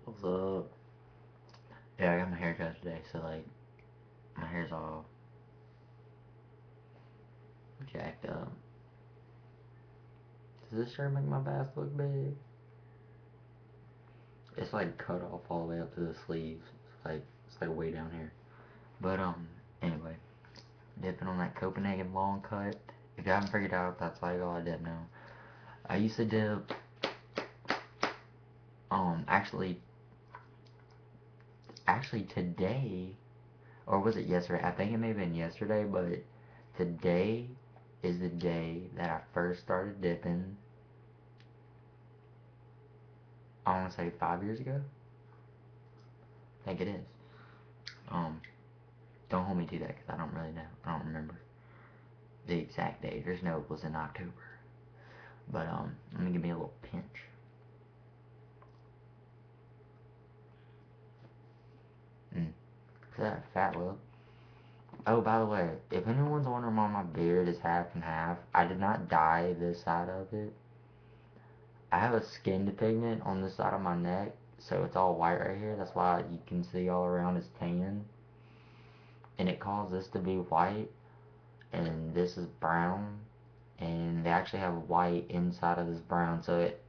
What's up? Yeah, I got my hair cut today, so like my hair's all jacked up. Does this shirt make my back look big? It's like cut off all the way up to the sleeves. It's like way down here. But anyway, dipping on that Copenhagen long cut. If you haven't figured out, that's like all I dip now. I used to dip actually today, or was it yesterday? I think it may have been yesterday, but today is the day that I first started dipping. I want to say 5 years ago. I think it is. Um, don't hold me to that because I don't really know. I don't remember the exact date. There's no it was in October. But let me give me a little pinch. Is that a fat lip? Oh, by the way, if anyone's wondering why my beard is half and half, I did not dye this side of it. I have a skin pigment on this side of my neck, so it's all white right here. That's why you can see all around is tan. And it caused this to be white, and this is brown. And they actually have white inside of this brown, so it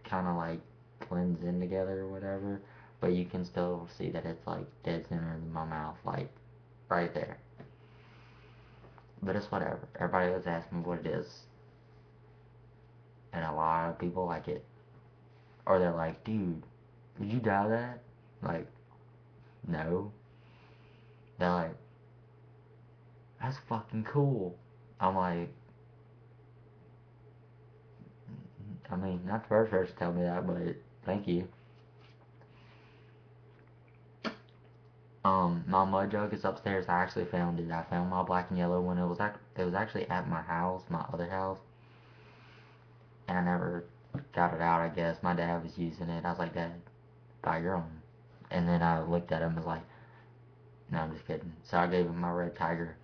kind of like blends in together or whatever. But you can still see that it's like dead center in my mouth, like right there. But it's whatever. Everybody was asking me what it is, and a lot of people like it. Or they're like, dude, did you dye that? Like, no. They're like, that's fucking cool. I'm like, I mean, not the first person to tell me that, but thank you. My mud jug is upstairs. I actually found it. I found my black and yellow one. It was actually at my house, my other house, and I never got it out. I guess my dad was using it. I was like, Dad, buy your own. And then I looked at him and was like, no, I'm just kidding. So I gave him my red tiger.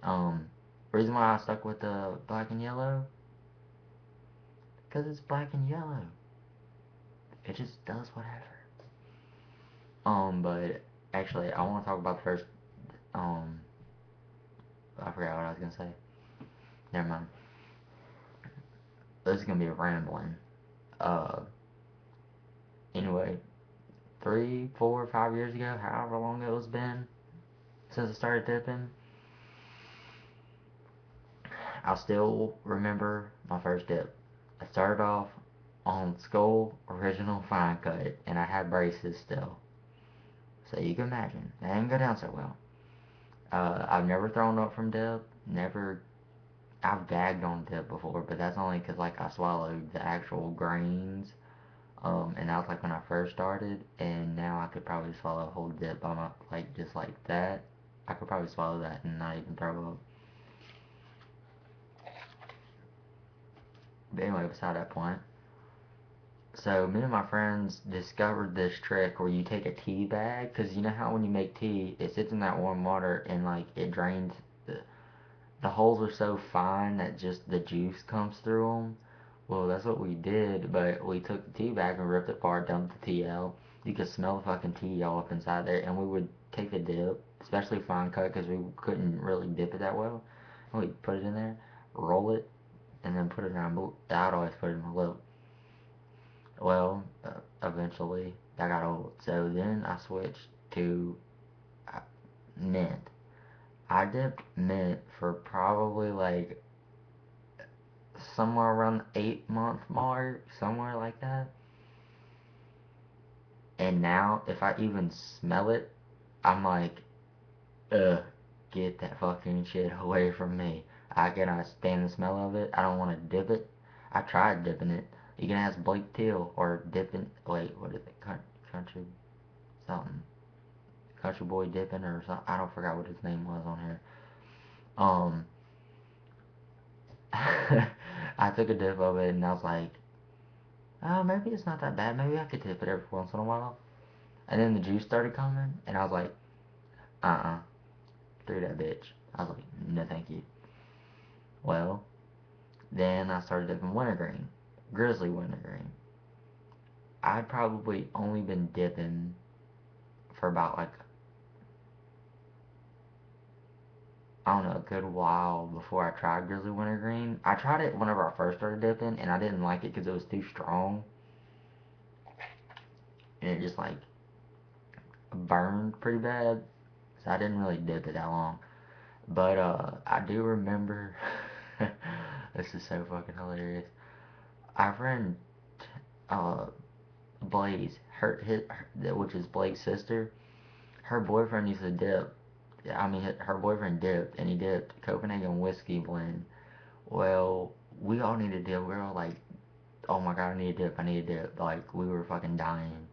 Um, reason why I stuck with the black and yellow, because it's black and yellow. It just does whatever. But actually, I want to talk about the first. Um, I forgot what I was gonna say. Never mind. This is gonna be rambling. Uh, anyway, 3, 4, 5 years ago, however long it was been since I started dipping, I still remember my first dip. I started off on Skull Original Fine Cut, and I had braces still. So you can imagine, that didn't go down so well. I've never thrown up from dip, never. I've gagged on dip before, but that's only because like I swallowed the actual grains. And that was like when I first started, and now I could probably swallow a whole dip by my like just like that. I could probably swallow that and not even throw up. But anyway, beside that point, so me and my friends discovered this trick where you take a tea bag, cause you know how when you make tea, it sits in that warm water and like it drains. The holes are so fine that just the juice comes through them. Well, that's what we did, but we took the tea bag and ripped it apart, dumped the tea out. You could smell the fucking tea all up inside there, and we would take the dip, especially fine cut, because we couldn't really dip it that well. And we'd put it in there, roll it, and then put it in our mouth. I'd always put it in my lip. Well, eventually that got old, so then I switched to uh, mint. I dipped mint for probably like somewhere around the 8 month mark, somewhere like that. And now, if I even smell it, I'm like, ugh, get that fucking shit away from me. I cannot stand the smell of it. I don't want to dip it. I tried dipping it. You can ask Blake Teal or dipping. Wait, what is it? Country something. Country Boy Dipping or something. I don't forgot what his name was on here. Um, I took a dip of it and I was like, oh, maybe it's not that bad. Maybe I could dip it every once in a while. And then the juice started coming, and I was like, threw that bitch. I was like, no thank you. Well, then I started dipping wintergreen, grizzly wintergreen. I'd probably only been dipping for about like, I don't know, a good while before I tried Grizzly Wintergreen. I tried it whenever I first started dipping, and I didn't like it because it was too strong, and it just like burned pretty bad. So I didn't really dip it that long. But I do remember. This is so fucking hilarious. Our friend uh, Blaze, which is Blake's sister, her boyfriend used to dip. I mean, her boyfriend dipped, and he dipped Copenhagen whiskey blend. Well, we all needed dip. We were all like, "Oh my god, I need a dip! I need a dip!" Like we were fucking dying.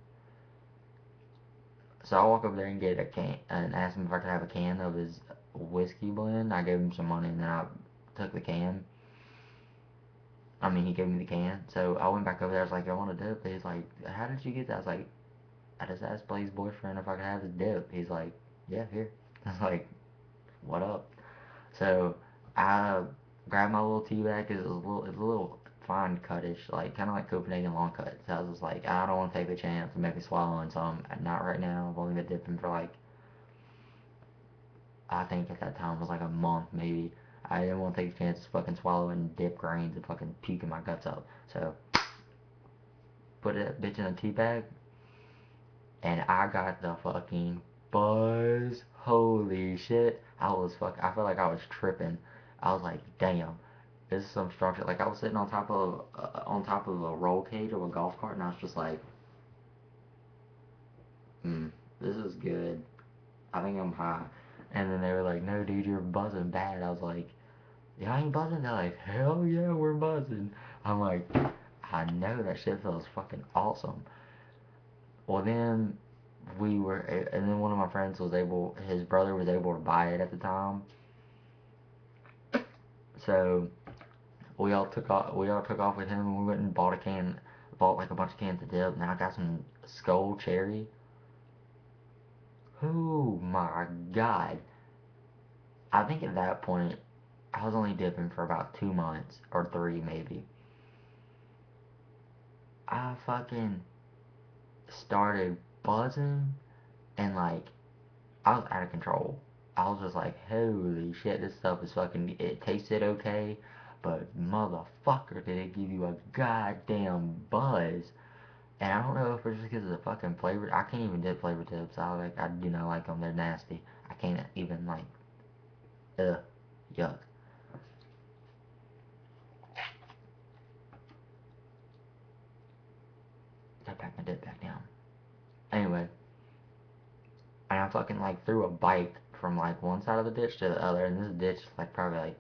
So I walk over there and get a can and ask him if I could have a can of his whiskey blend. I gave him some money and then I took the can. I mean, he gave me the can. So I went back over there. I was like, I want a dip. He's like, how did you get that? I was like, I just asked Blaze's boyfriend if I could have his dip. He's like, yeah, here. I was like, what up? So I grabbed my little tea bag because it's a little fine cutish, like kind of like Copenhagen Longcut. So I was just like, I don't want to take the chance and make me swallowing some. Not right now. I've only been dipping for like, I think at that time it was like a month maybe. I didn't want to take a chance to fucking swallow and dip grains and fucking puking my guts up. So put that bitch in a tea bag, and I got the fucking buzz. Holy shit. I felt like I was tripping. I was like, damn, this is some strong shit. Like I was sitting on top of a roll cage of a golf cart, and I was just like, this is good. I think I'm high. And then they were like, no, dude, you're buzzing bad. I was like, yeah, I ain't buzzing. They're like, hell yeah, we're buzzing. I'm like, I know that shit feels fucking awesome. Well, then and then one of my friends his brother was able to buy it at the time. So we all took off with him, and we went and bought like a bunch of cans of dip. Now I got some Skull Cherry. Oh my god! I think at that point I was only dipping for about 2 months or three maybe. I fucking started buzzing and like I was out of control. I was just like, holy shit, this stuff is fucking. It tasted okay, but motherfucker, did it give you a goddamn buzz? And I don't know if it's just because of the fucking flavor. I can't even dip flavor tips. I do not like them. They're nasty. I can't even like. Ugh, yuck. I pack my dip back down. Anyway, and I fucking like threw a bike from like one side of the ditch to the other, and this ditch is like probably like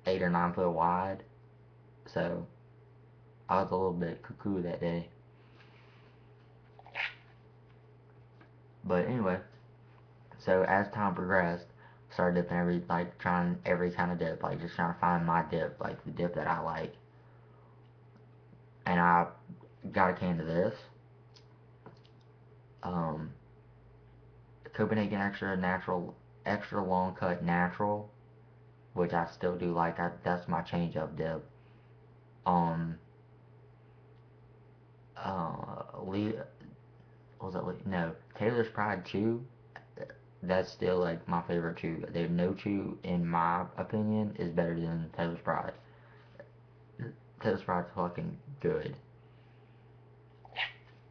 8 or 9 foot wide. So I was a little bit cuckoo that day. But anyway, so as time progressed, started dipping trying every kind of dip, like just trying to find my dip, like the dip that I like. And I got a can of this. Um, Copenhagen extra long cut natural, which I still do like. That's my change up dip. Um, Lee, what was it? No, Taylor's Pride Chew. That's still like my favorite chew. There's no chew, in my opinion, is better than Taylor's Pride. Taylor's Pride's fucking good.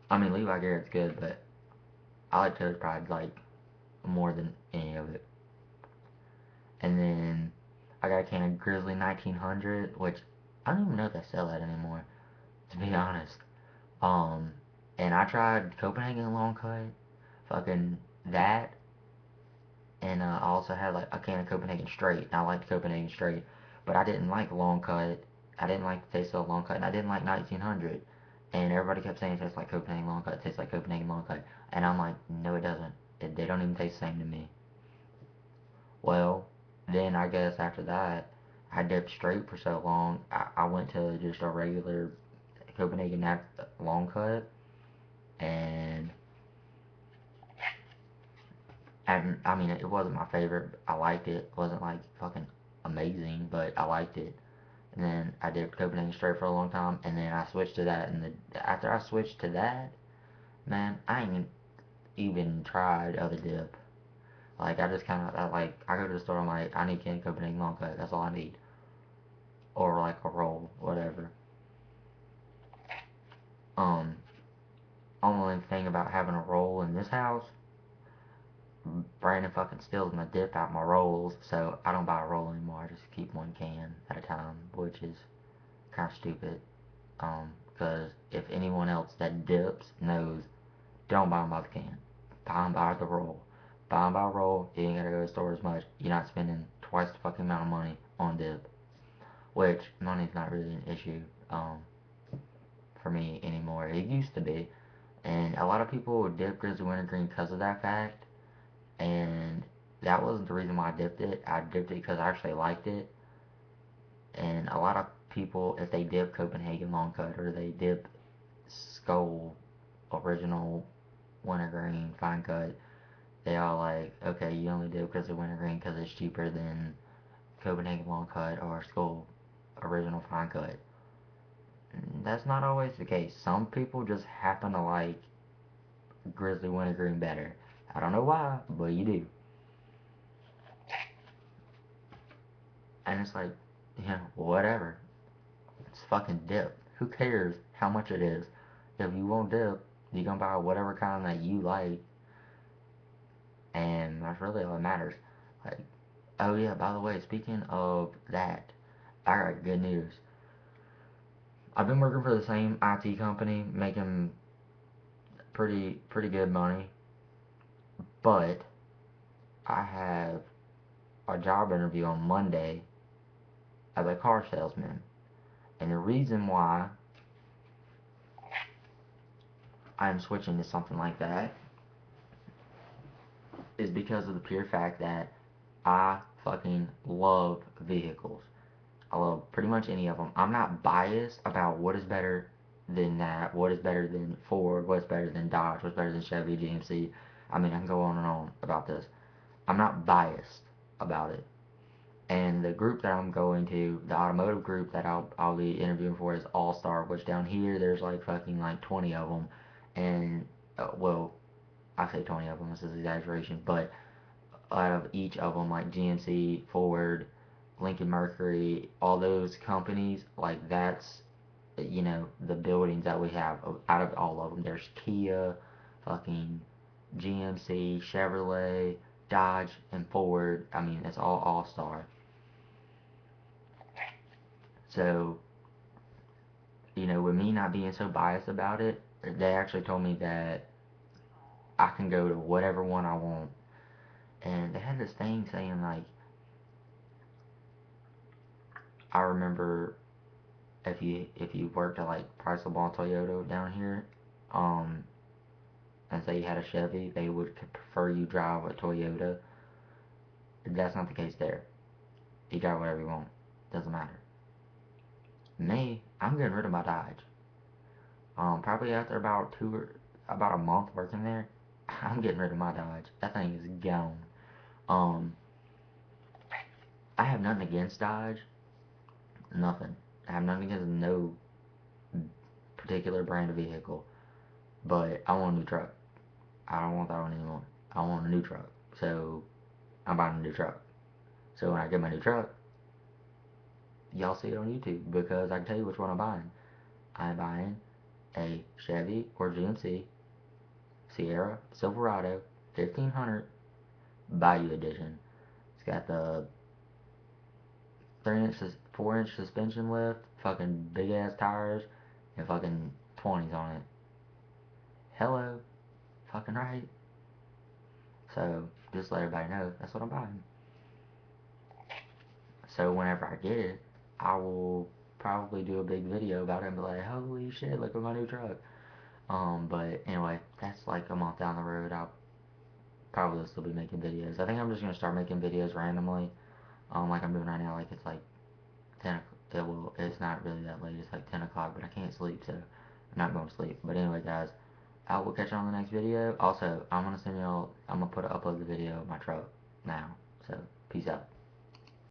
I mean, Levi Garrett's good, but I like Taylor's Pride like more than any of it. And then I got a can of Grizzly 1900, which I don't even know if they sell that anymore, to be honest. Um, and I tried Copenhagen Long Cut, fucking that, and I also had like a can of Copenhagen Straight. And I liked Copenhagen Straight, but I didn't like Long Cut. I didn't like the taste of Long Cut, and I didn't like 1900. And everybody kept saying it tastes like Copenhagen Long Cut, it tastes like Copenhagen Long Cut, and I'm like, no, it doesn't. They don't even taste the same to me. Well, then I guess after that, I dipped straight for so long. I went to just a regular Copenhagen long cut, and I mean it wasn't my favorite. I liked it. It wasn't like fucking amazing, but I liked it. and then I did Copenhagen straight for a long time, and then I switched to that, and after I switched to that, man, I ain't even tried other dip. Like, I just kind of, I go to the store, I'm like, I need canned Copenhagen Longcut, that's all I need. Or, like, a roll, whatever. Um, only thing about having a roll in this house, Brandon fucking steals my dip out my rolls, so I don't buy a roll anymore, I just keep one can at a time, which is kind of stupid. Because if anyone else that dips knows, don't buy them by the can. Buy them by the roll. Buy them by roll, you ain't gotta go to the store as much. You're not spending twice the fucking amount of money on dip. Which, money's not really an issue, for me anymore. It used to be. And a lot of people dip Grizzly Wintergreen because of that fact. And that wasn't the reason why I dipped it. I dipped it because I actually liked it. And a lot of people, if they dip Copenhagen Longcut or they dip Skull Original Wintergreen Fine Cut, they all like, okay, you only dip because of Wintergreen because it's cheaper than Copenhagen Longcut or Skull Original Fine Cut. That's not always the case. Some people just happen to like Grizzly Wintergreen better. I don't know why, but you do. And it's like, whatever. It's fucking dip. Who cares how much it is? If you won't dip, you gonna buy whatever kind that you like, and that's really all that matters. Like, oh yeah, by the way, speaking of that, I got good news. I've been working for the same IT company, making pretty good money, but I have a job interview on Monday as a car salesman. And the reason why I'm switching to something like that is because of the pure fact that I fucking love vehicles. I love pretty much any of them. I'm not biased about what is better than that, what is better than Ford, what's better than Dodge, what's better than Chevy, GMC. I mean, I can go on and on about this. I'm not biased about it. And the group that I'm going to, the automotive group that I'll be interviewing for is All Star, which down here there's like fucking like 20 of them, and well, I say 20 of them. This is an exaggeration, but out of each of them, like GMC, Ford, Lincoln Mercury, all those companies, like that's the buildings that we have out of all of them. There's Kia, fucking GMC, Chevrolet, Dodge, and Ford. I mean, it's all Star. So, with me not being so biased about it, they actually told me that I can go to whatever one I want. And they had this thing saying, like, I remember if you worked at like Price Ball Toyota down here, um, and say you had a Chevy, they would prefer you drive a Toyota. That's not the case there. You drive whatever you want. Doesn't matter. Me, I'm getting rid of my Dodge. Probably after about a month working there, I'm getting rid of my Dodge. That thing is gone. Um, I have nothing against Dodge. Nothing. I have nothing against no particular brand of vehicle. But I want a new truck. I don't want that one anymore. I want a new truck. So I'm buying a new truck. So when I get my new truck, y'all see it on YouTube because I can tell you which one I'm buying. I'm buying a Chevy or GMC Sierra Silverado 1500 Bayou Edition. It's got the 3-inch, 4-inch suspension lift, fucking big ass tires, and fucking 20s on it. Hello, fucking right. So just let everybody know that's what I'm buying. So whenever I get it, I will probably do a big video about it and be like, holy shit, look at my new truck. But anyway, that's like a month down the road. I'll probably still be making videos. I think I'm just gonna start making videos randomly. Like I'm doing right now. Like it's like 10. Well, it's not really that late. It's like 10 o'clock, but I can't sleep, so I'm not going to sleep. But anyway, guys, I will catch you on the next video. Also, I'm gonna upload the video of my truck now. So peace out.